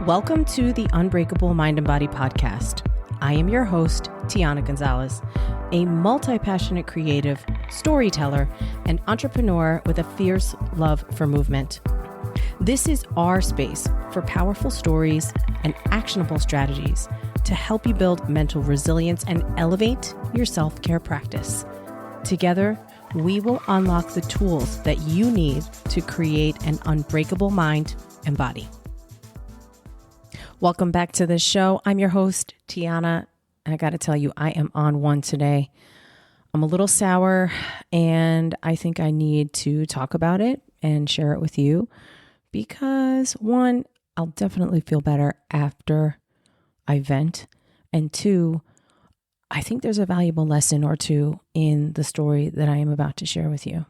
Welcome to the Unbreakable Mind and Body podcast. I am your host, Tiana Gonzalez, a multi-passionate creative, storyteller, and entrepreneur with a fierce love for movement. This is our space for powerful stories and actionable strategies to help you build mental resilience and elevate your self-care practice. Together, we will unlock the tools that you need to create an unbreakable mind and body. Welcome back to the show. I'm your host, Tiana. I got to tell you, I am on one today. I'm a little sour and I think I need to talk about it and share it with you because one, I'll definitely feel better after I vent. And two, I think there's a valuable lesson or two in the story that I am about to share with you.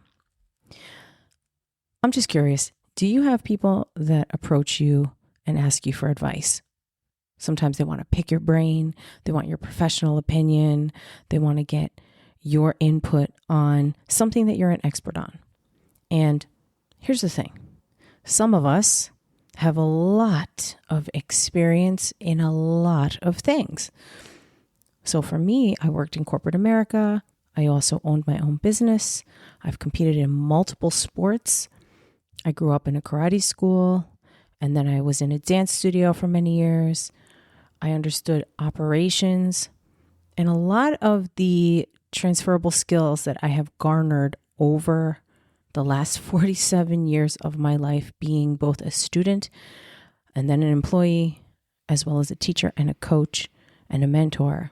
I'm just curious, do you have people that approach you and ask you for advice? Sometimes they want to pick your brain. They want your professional opinion. They want to get your input on something that you're an expert on. And here's the thing. Some of us have a lot of experience in a lot of things. So for me, I worked in corporate America. I also owned my own business. I've competed in multiple sports. I grew up in a karate school. And then I was in a dance studio for many years. I understood operations and a lot of the transferable skills that I have garnered over the last 47 years of my life being both a student and then an employee, as well as a teacher and a coach and a mentor.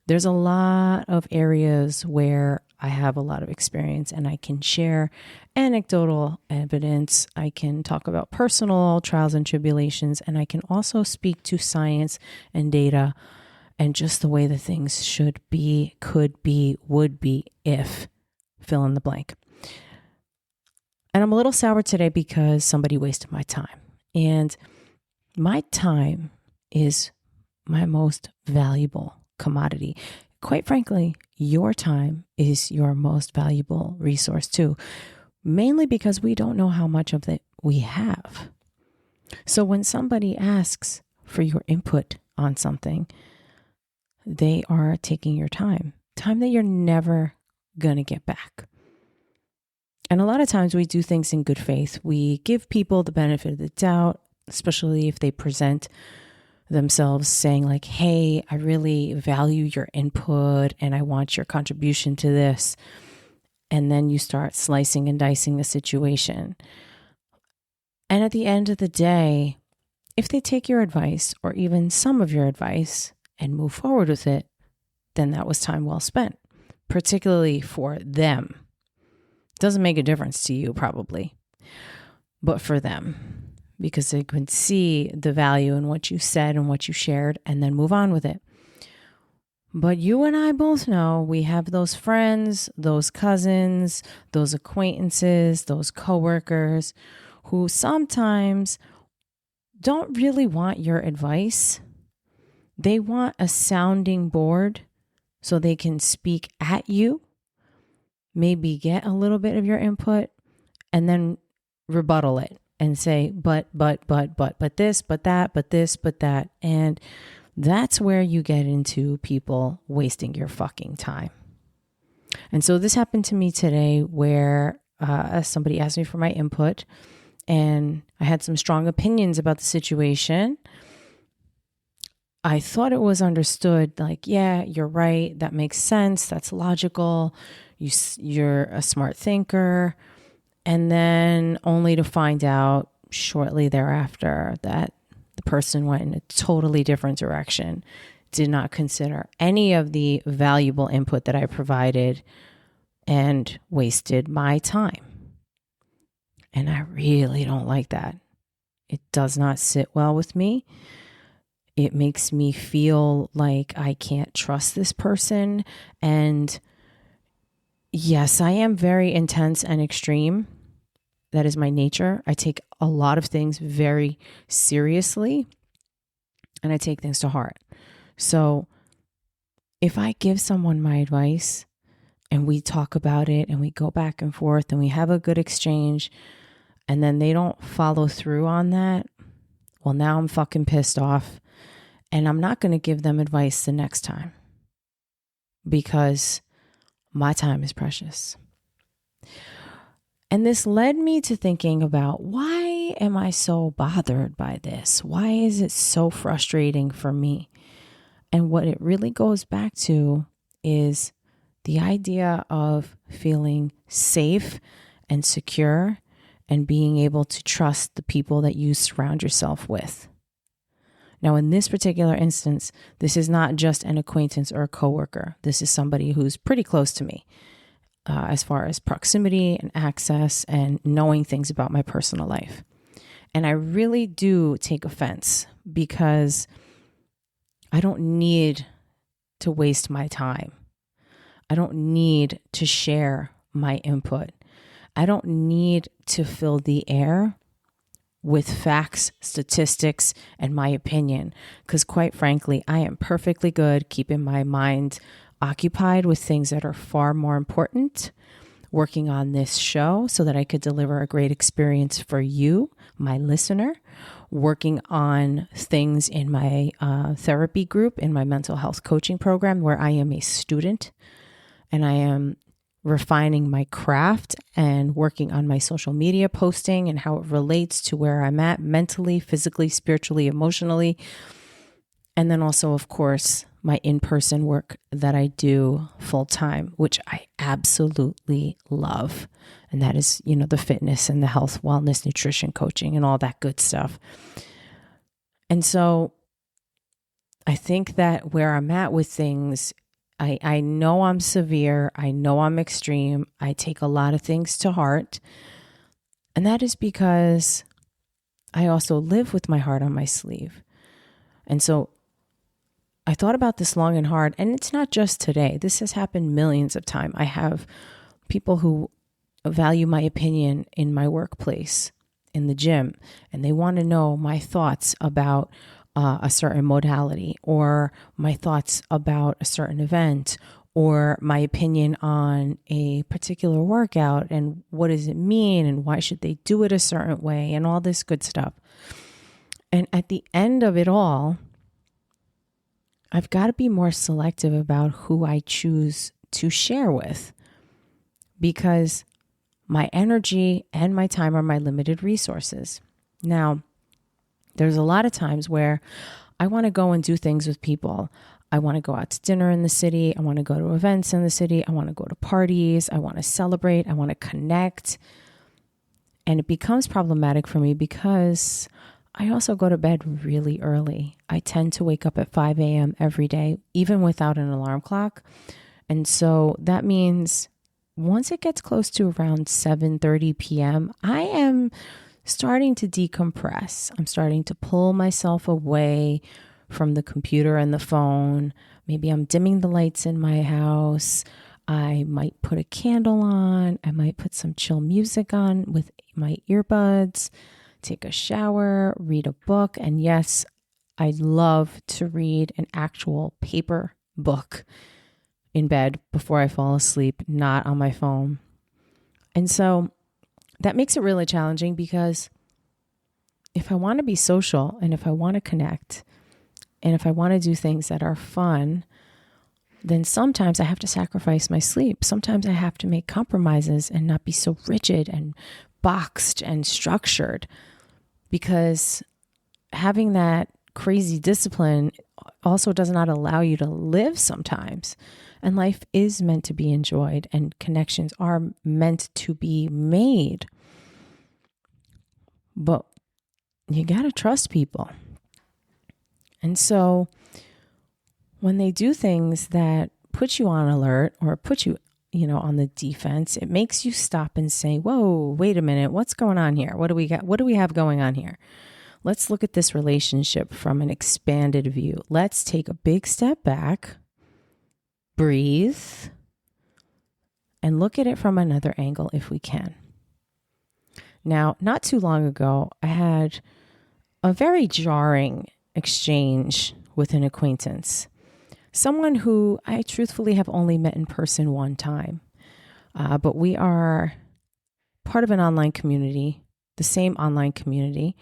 There's a lot of areas where I have a lot of experience and I can share anecdotal evidence. I can talk about personal trials and tribulations, and I can also speak to science and data and just the way that things should be, could be, would be, if fill in the blank. And I'm a little sour today because somebody wasted my time. And my time is my most valuable commodity. Quite frankly, your time is your most valuable resource too, mainly because we don't know how much of it we have. So when somebody asks for your input on something, they are taking your time that you're never going to get back. And a lot of times we do things in good faith. We give people the benefit of the doubt, especially if they present themselves saying like, hey, I really value your input and I want your contribution to this. And then you start slicing and dicing the situation. And at the end of the day, if they take your advice or even some of your advice and move forward with it, then that was time well spent, particularly for them. Doesn't make a difference to you probably, but for them. Because they can see the value in what you said and what you shared and then move on with it. But you and I both know we have those friends, those cousins, those acquaintances, those coworkers who sometimes don't really want your advice. They want a sounding board so they can speak at you, maybe get a little bit of your input, and then rebuttal it. And say, but this, but that, but this, but that. And that's where you get into people wasting your fucking time. And so this happened to me today where somebody asked me for my input and I had some strong opinions about the situation. I thought it was understood, like, yeah, you're right. That makes sense. That's logical. You're a smart thinker. And then only to find out shortly thereafter that the person went in a totally different direction, did not consider any of the valuable input that I provided and wasted my time. And I really don't like that. It does not sit well with me. It makes me feel like I can't trust this person. And yes, I am very intense and extreme. That is my nature. I take a lot of things very seriously and I take things to heart. So if I give someone my advice and we talk about it and we go back and forth and we have a good exchange and then they don't follow through on that, Well, now I'm fucking pissed off, and I'm not going to give them advice the next time because my time is precious. And this led me to thinking about, why am I so bothered by this? Why is it so frustrating for me? And what it really goes back to is the idea of feeling safe and secure and being able to trust the people that you surround yourself with. Now, in this particular instance, this is not just an acquaintance or a coworker. This is somebody who's pretty close to me as far as proximity and access and knowing things about my personal life. And I really do take offense because I don't need to waste my time. I don't need to share my input. I don't need to fill the air with facts, statistics, and my opinion. Because quite frankly, I am perfectly good keeping my mind occupied with things that are far more important, working on this show so that I could deliver a great experience for you, my listener, working on things in my therapy group, in my mental health coaching program, where I am a student and I am refining my craft and working on my social media posting and how it relates to where I'm at mentally, physically, spiritually, emotionally. And then also, of course, my in-person work that I do full time, which I absolutely love. And that is, the fitness and the health, wellness, nutrition coaching and all that good stuff. And so I think that where I'm at with things, I know I'm severe. I know I'm extreme. I take a lot of things to heart. And that is because I also live with my heart on my sleeve. And so I thought about this long and hard, and it's not just today. This has happened millions of times. I have people who value my opinion in my workplace, in the gym, and they want to know my thoughts about a certain modality, or my thoughts about a certain event, or my opinion on a particular workout, and what does it mean, and why should they do it a certain way, and all this good stuff. And at the end of it all, I've got to be more selective about who I choose to share with, because my energy and my time are my limited resources. Now, there's a lot of times where I want to go and do things with people. I want to go out to dinner in the city. I want to go to events in the city. I want to go to parties. I want to celebrate. I want to connect. And it becomes problematic for me because I also go to bed really early. I tend to wake up at 5 a.m. every day, even without an alarm clock. And so that means once it gets close to around 7:30 p.m., I am starting to decompress. I'm starting to pull myself away from the computer and the phone. Maybe I'm dimming the lights in my house. I might put a candle on. I might put some chill music on with my earbuds, take a shower, read a book. And yes, I love to read an actual paper book in bed before I fall asleep, not on my phone. And so that makes it really challenging, because if I want to be social and if I want to connect and if I want to do things that are fun, then sometimes I have to sacrifice my sleep. Sometimes I have to make compromises and not be so rigid and boxed and structured, because having that crazy discipline also does not allow you to live sometimes. And life is meant to be enjoyed, and connections are meant to be made. But you got to trust people. And so when they do things that put you on alert or put you, on the defense, it makes you stop and say, whoa, wait a minute, what's going on here? What do we got? What do we have going on here? Let's look at this relationship from an expanded view. Let's take a big step back, breathe, and look at it from another angle if we can. Now, not too long ago, I had a very jarring exchange with an acquaintance, someone who I truthfully have only met in person one time, but we are part of an online community, the same online community,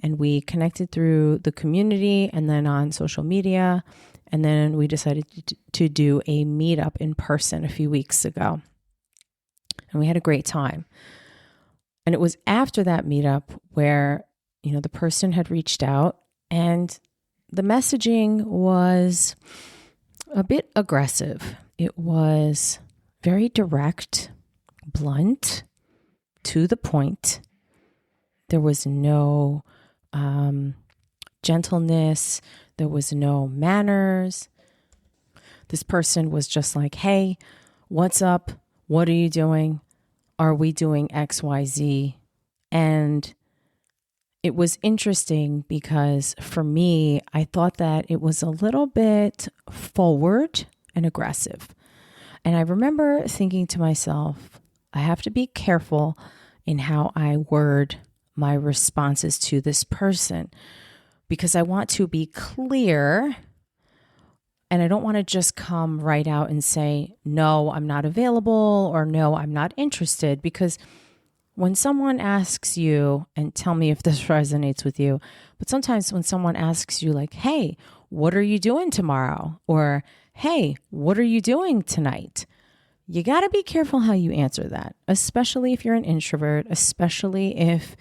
and we connected through the community and then on social media. And then we decided to do a meetup in person a few weeks ago. And we had a great time. And it was after that meetup where, the person had reached out and the messaging was a bit aggressive. It was very direct, blunt, to the point. There was no gentleness. There was no manners. This person was just like, hey, what's up? What are you doing? Are we doing X, Y, Z? And it was interesting because for me, I thought that it was a little bit forward and aggressive. And I remember thinking to myself, I have to be careful in how I word my responses to this person because I want to be clear and I don't want to just come right out and say, no, I'm not available or no, I'm not interested, because when someone asks you, and tell me if this resonates with you, but sometimes when someone asks you like, hey, what are you doing tomorrow? Or, hey, what are you doing tonight? You got to be careful how you answer that, especially if you're an introvert, especially if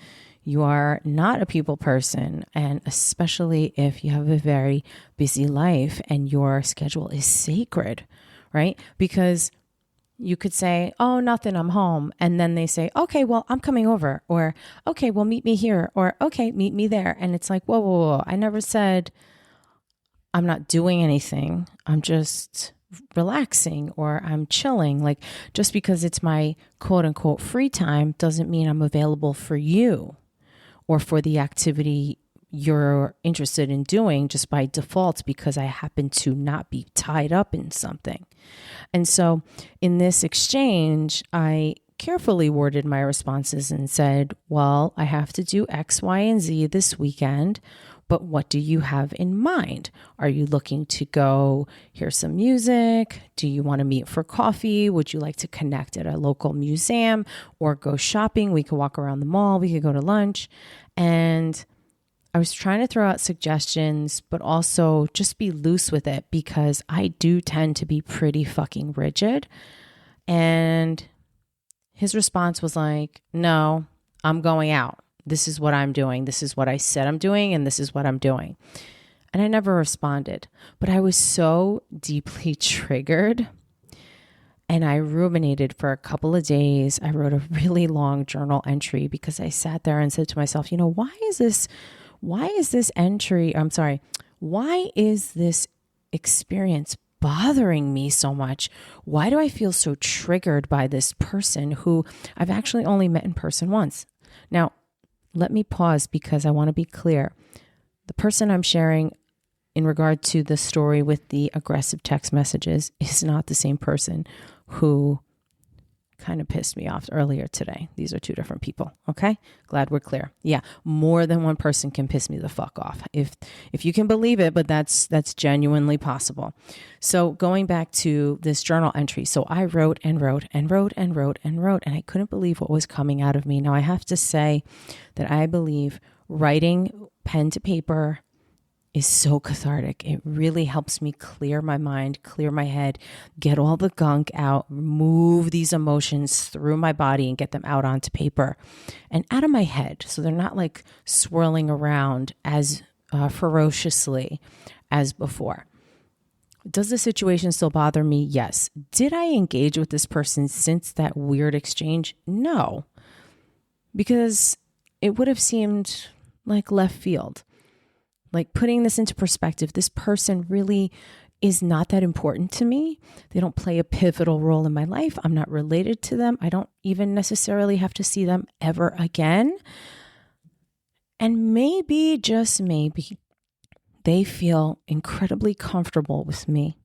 you are not a people person, and especially if you have a very busy life and your schedule is sacred, right? Because you could say, oh, nothing, I'm home. And then they say, okay, well, I'm coming over. Or, okay, well, meet me here. Or, okay, meet me there. And it's like, whoa, whoa, whoa. I never said I'm not doing anything. I'm just relaxing or I'm chilling. Like, just because it's my quote unquote free time doesn't mean I'm available for you or for the activity you're interested in doing just by default because I happen to not be tied up in something. And so in this exchange, I carefully worded my responses and said, well, I have to do X, Y, and Z this weekend, but what do you have in mind? Are you looking to go hear some music? Do you want to meet for coffee? Would you like to connect at a local museum or go shopping? We could walk around the mall. We could go to lunch. And I was trying to throw out suggestions, but also just be loose with it because I do tend to be pretty fucking rigid. And his response was like, no, I'm going out. This is what I'm doing. This is what I said I'm doing, and this is what I'm doing. And I never responded, but I was so deeply triggered. And I ruminated for a couple of days. I wrote a really long journal entry because I sat there and said to myself, why is this experience bothering me so much? Why do I feel so triggered by this person who I've actually only met in person once? Now, let me pause because I want to be clear. The person I'm sharing in regard to the story with the aggressive text messages is not the same person who kind of pissed me off earlier today. These are two different people. Okay. Glad we're clear. Yeah. More than one person can piss me the fuck off. If you can believe it, but that's genuinely possible. So going back to this journal entry. So I wrote and wrote and wrote and wrote and wrote, and I couldn't believe what was coming out of me. Now I have to say that I believe writing pen to paper is so cathartic. It really helps me clear my mind, clear my head, get all the gunk out, move these emotions through my body and get them out onto paper and out of my head. So they're not like swirling around as ferociously as before. Does the situation still bother me? Yes. Did I engage with this person since that weird exchange? No, because it would have seemed like left field. Like, putting this into perspective, this person really is not that important to me. They don't play a pivotal role in my life. I'm not related to them. I don't even necessarily have to see them ever again. And maybe, just maybe, they feel incredibly comfortable with me.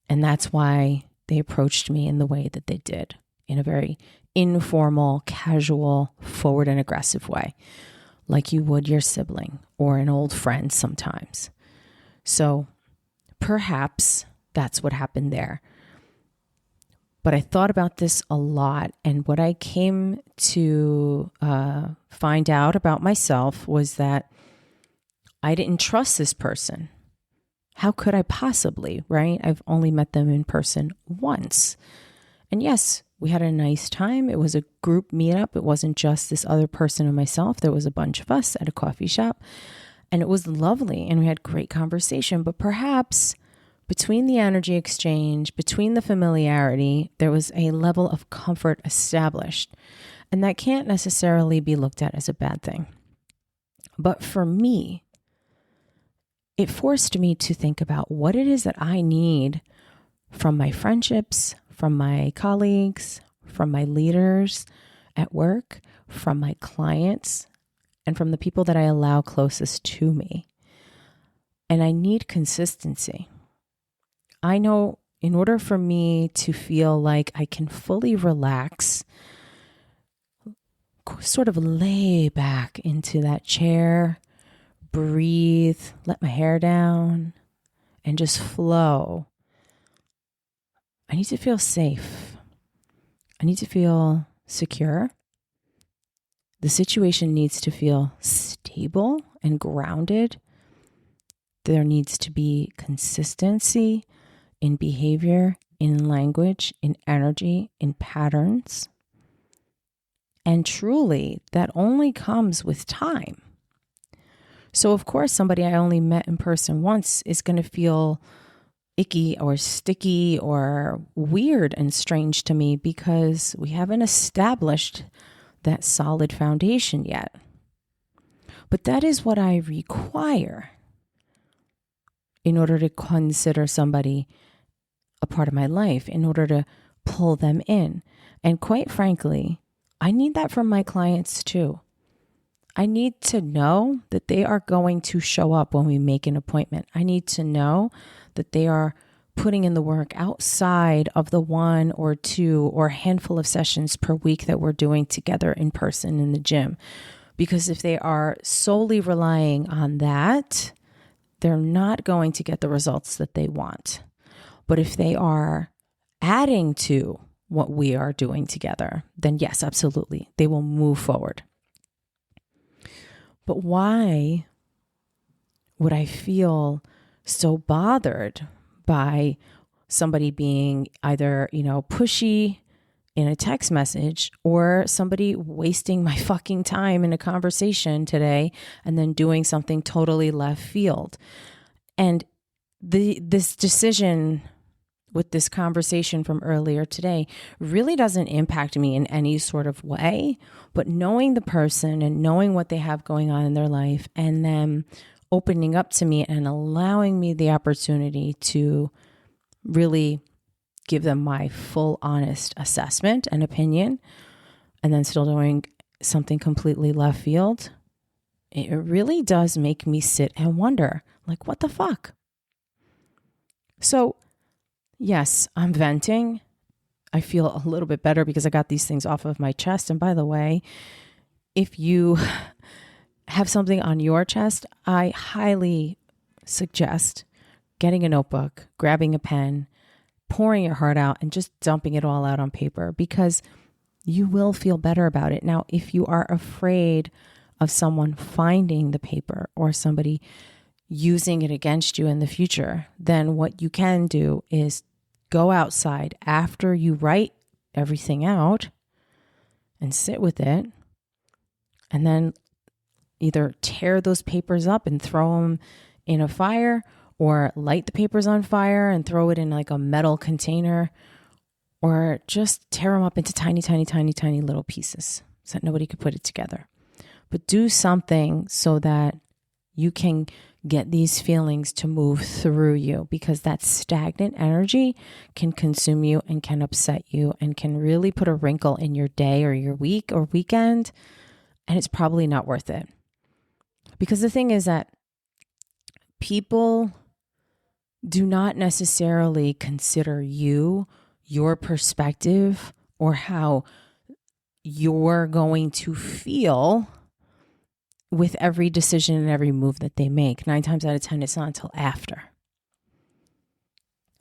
And that's why they approached me in the way that they did, in a very informal, casual, forward and aggressive way, like you would your sibling or an old friend sometimes. So perhaps that's what happened there. But I thought about this a lot. And what I came to find out about myself was that I didn't trust this person. How could I possibly, right? I've only met them in person once. And yes, we had a nice time. It was a group meetup. It wasn't just this other person and myself. There was a bunch of us at a coffee shop. And it was lovely. And we had great conversation. But perhaps between the energy exchange, between the familiarity, there was a level of comfort established. And that can't necessarily be looked at as a bad thing. But for me, it forced me to think about what it is that I need from my friendships, from my colleagues, from my leaders at work, from my clients, and from the people that I allow closest to me. And I need consistency. I know in order for me to feel like I can fully relax, sort of lay back into that chair, breathe, let my hair down, and just flow, I need to feel safe. I need to feel secure. The situation needs to feel stable and grounded. There needs to be consistency in behavior, in language, in energy, in patterns. And truly, that only comes with time. So, of course, somebody I only met in person once is going to feel icky or sticky or weird and strange to me because we haven't established that solid foundation yet. But that is what I require in order to consider somebody a part of my life, in order to pull them in. And quite frankly, I need that from my clients too. I need to know that they are going to show up when we make an appointment. I need to know that they are putting in the work outside of the 1 or 2 or handful of sessions per week that we're doing together in person in the gym. Because if they are solely relying on that, they're not going to get the results that they want. But if they are adding to what we are doing together, then yes, absolutely, they will move forward. But why would I feel so bothered by somebody being either, pushy in a text message or somebody wasting my fucking time in a conversation today and then doing something totally left field? And this decision with this conversation from earlier today really doesn't impact me in any sort of way, but knowing the person and knowing what they have going on in their life and them opening up to me and allowing me the opportunity to really give them my full honest assessment and opinion and then still doing something completely left field, it really does make me sit and wonder, like, what the fuck? So yes, I'm venting. I feel a little bit better because I got these things off of my chest. And by the way, if you have something on your chest, I highly suggest getting a notebook, grabbing a pen, pouring your heart out, and just dumping it all out on paper because you will feel better about it. Now, if you are afraid of someone finding the paper or somebody using it against you in the future, then what you can do is go outside after you write everything out and sit with it, and then either tear those papers up and throw them in a fire or light the papers on fire and throw it in like a metal container, or just tear them up into tiny, tiny, tiny, tiny little pieces so that nobody could put it together. But do something so that you can get these feelings to move through you, because that stagnant energy can consume you and can upset you and can really put a wrinkle in your day or your week or weekend. And it's probably not worth it. Because the thing is that people do not necessarily consider you, your perspective, or how you're going to feel with every decision and every move that they make. 9 times out of 10, it's not until after.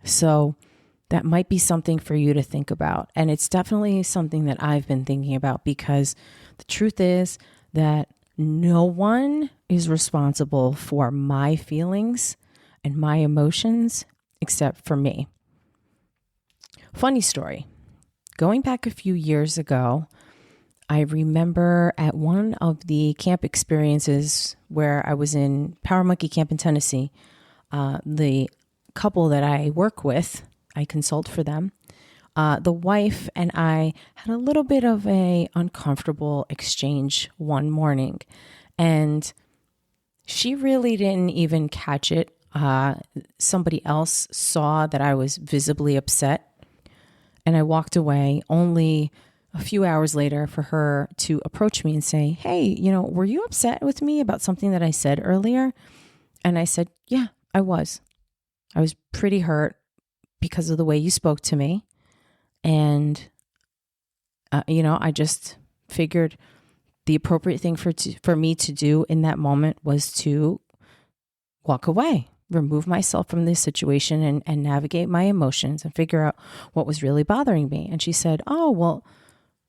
So that might be something for you to think about. And it's definitely something that I've been thinking about, because the truth is that no one is responsible for my feelings and my emotions except for me. Funny story. Going back a few years ago, I remember at one of the camp experiences where I was in Power Monkey Camp in Tennessee, the couple that I work with, I consult for them. The wife and I had a little bit of a uncomfortable exchange one morning, and she really didn't even catch it. Somebody else saw that I was visibly upset, and I walked away only a few hours later for her to approach me and say, "Hey, were you upset with me about something that I said earlier?" And I said, "Yeah, I was. I was pretty hurt because of the way you spoke to me. And, I just figured the appropriate thing for me to do in that moment was to walk away, remove myself from this situation and navigate my emotions and figure out what was really bothering me." And she said, "Oh, well,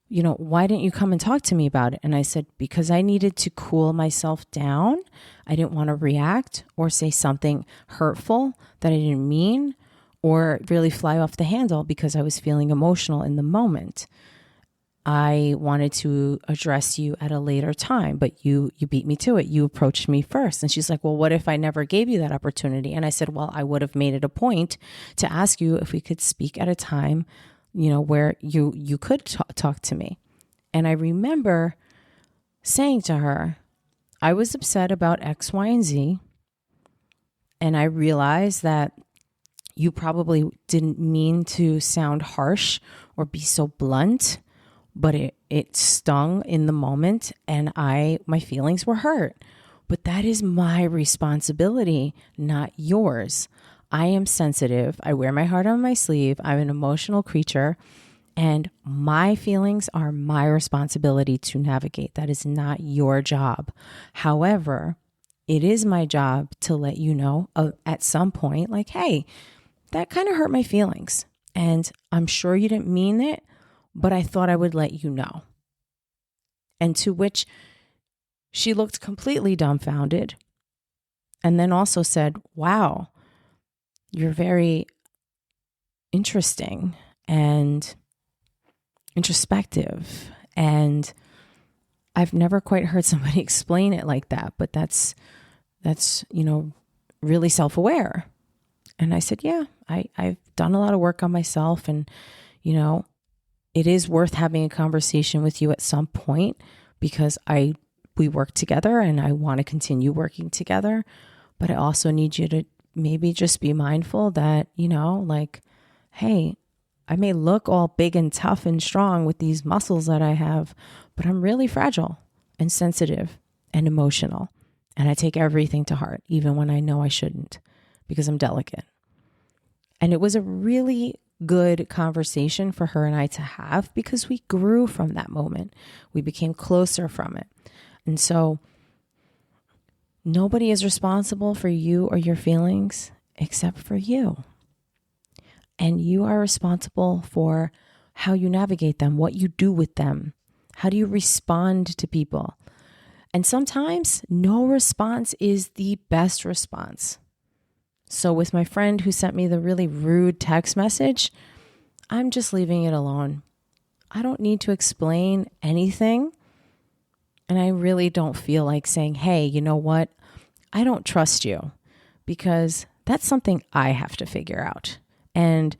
why didn't you come and talk to me about it?" And I said, "Because I needed to cool myself down. I didn't want to react or say something hurtful that I didn't mean, or really fly off the handle because I was feeling emotional in the moment. I wanted to address you at a later time, but you beat me to it. You approached me first." And she's like, "Well, what if I never gave you that opportunity?" And I said, "Well, I would have made it a point to ask you if we could speak at a time, where you could talk to me." And I remember saying to her, "I was upset about X, Y, and Z. And I realized that you probably didn't mean to sound harsh or be so blunt, but it stung in the moment, and my feelings were hurt. But that is my responsibility, not yours. I am sensitive. I wear my heart on my sleeve. I'm an emotional creature, and my feelings are my responsibility to navigate. That is not your job. However, it is my job to let you know at some point, like, hey, that kind of hurt my feelings. And I'm sure you didn't mean it, but I thought I would let you know." And to which she looked completely dumbfounded, and then also said, "Wow, you're very interesting and introspective. And I've never quite heard somebody explain it like that, but that's really self-aware." And I said, "Yeah, I've done a lot of work on myself, and, it is worth having a conversation with you at some point, because we work together and I want to continue working together. But I also need you to maybe just be mindful that, hey, I may look all big and tough and strong with these muscles that I have, but I'm really fragile and sensitive and emotional. And I take everything to heart, even when I know I shouldn't, because I'm delicate." And it was a really good conversation for her and I to have, because we grew from that moment. We became closer from it. And so nobody is responsible for you or your feelings except for you. And you are responsible for how you navigate them, what you do with them. How do you respond to people? And sometimes no response is the best response. So with my friend who sent me the really rude text message, I'm just leaving it alone. I don't need to explain anything. And I really don't feel like saying, "Hey, you know what? I don't trust you," because that's something I have to figure out. And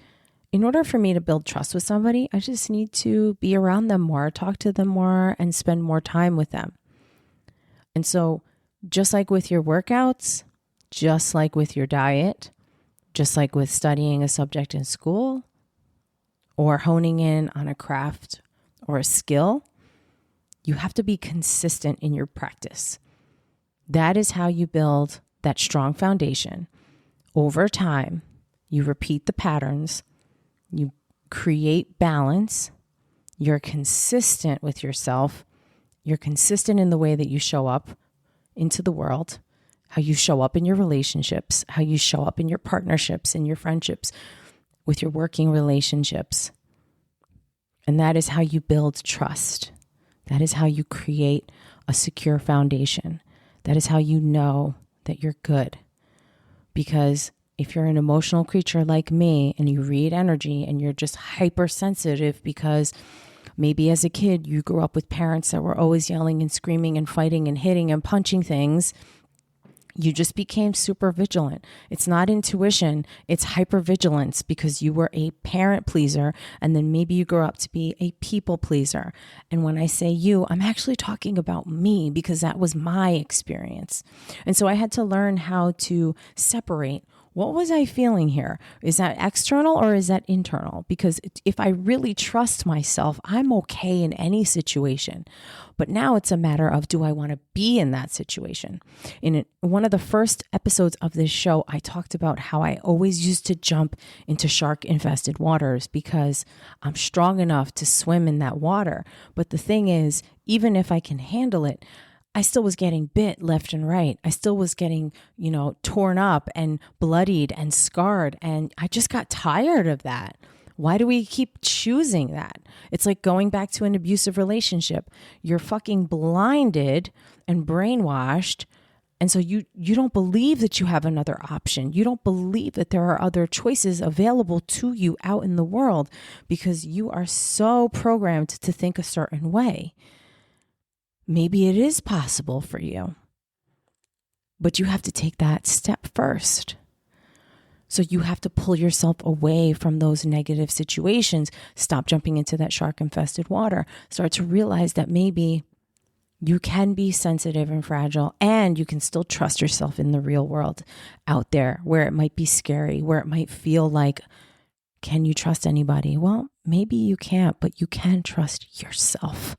in order for me to build trust with somebody, I just need to be around them more, talk to them more, and spend more time with them. And so just like with your workouts, just like with your diet, just like with studying a subject in school or honing in on a craft or a skill, you have to be consistent in your practice. That is how you build that strong foundation. Over time, you repeat the patterns, you create balance, you're consistent with yourself, you're consistent in the way that you show up into the world, how you show up in your relationships, how you show up in your partnerships, in your friendships, with your working relationships. And that is how you build trust. That is how you create a secure foundation. That is how you know that you're good. Because if you're an emotional creature like me and you read energy and you're just hypersensitive because maybe as a kid you grew up with parents that were always yelling and screaming and fighting and hitting and punching things, you just became super vigilant. It's not intuition, it's hypervigilance because you were a parent pleaser and then maybe you grew up to be a people pleaser. And when I say you, I'm actually talking about me because that was my experience. And so I had to learn how to separate. What was I feeling here? Is that external or is that internal? Because if I really trust myself, I'm okay in any situation. But now it's a matter of, do I want to be in that situation? In one of the first episodes of this show, I talked about how I always used to jump into shark-infested waters because I'm strong enough to swim in that water. But the thing is, even if I can handle it, I still was getting bit left and right. I still was getting, torn up and bloodied and scarred. And I just got tired of that. Why do we keep choosing that? It's like going back to an abusive relationship. You're fucking blinded and brainwashed. And so you don't believe that you have another option. You don't believe that there are other choices available to you out in the world because you are so programmed to think a certain way. Maybe it is possible for you, but you have to take that step first. So you have to pull yourself away from those negative situations. Stop jumping into that shark-infested water. Start to realize that maybe you can be sensitive and fragile and you can still trust yourself in the real world out there where it might be scary, where it might feel like, can you trust anybody? Well, maybe you can't, but you can trust yourself.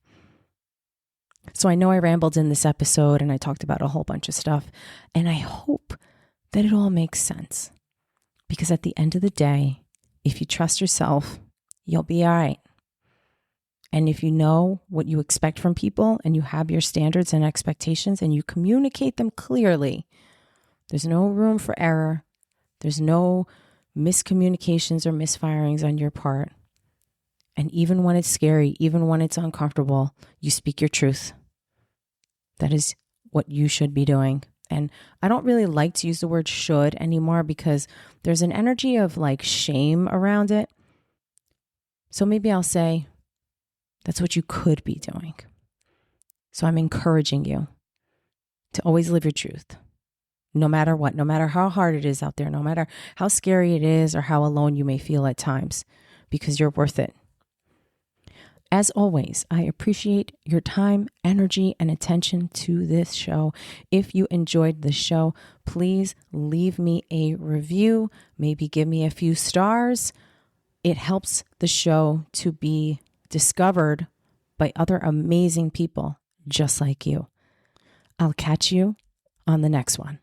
So I know I rambled in this episode and I talked about a whole bunch of stuff, and I hope that it all makes sense. Because at the end of the day, if you trust yourself, you'll be all right. And if you know what you expect from people and you have your standards and expectations and you communicate them clearly, there's no room for error. There's no miscommunications or misfirings on your part. And even when it's scary, even when it's uncomfortable, you speak your truth. That is what you should be doing. And I don't really like to use the word should anymore because there's an energy of like shame around it. So maybe I'll say that's what you could be doing. So I'm encouraging you to always live your truth, no matter what, no matter how hard it is out there, no matter how scary it is or how alone you may feel at times, because you're worth it. As always, I appreciate your time, energy, and attention to this show. If you enjoyed the show, please leave me a review, maybe give me a few stars. It helps the show to be discovered by other amazing people just like you. I'll catch you on the next one.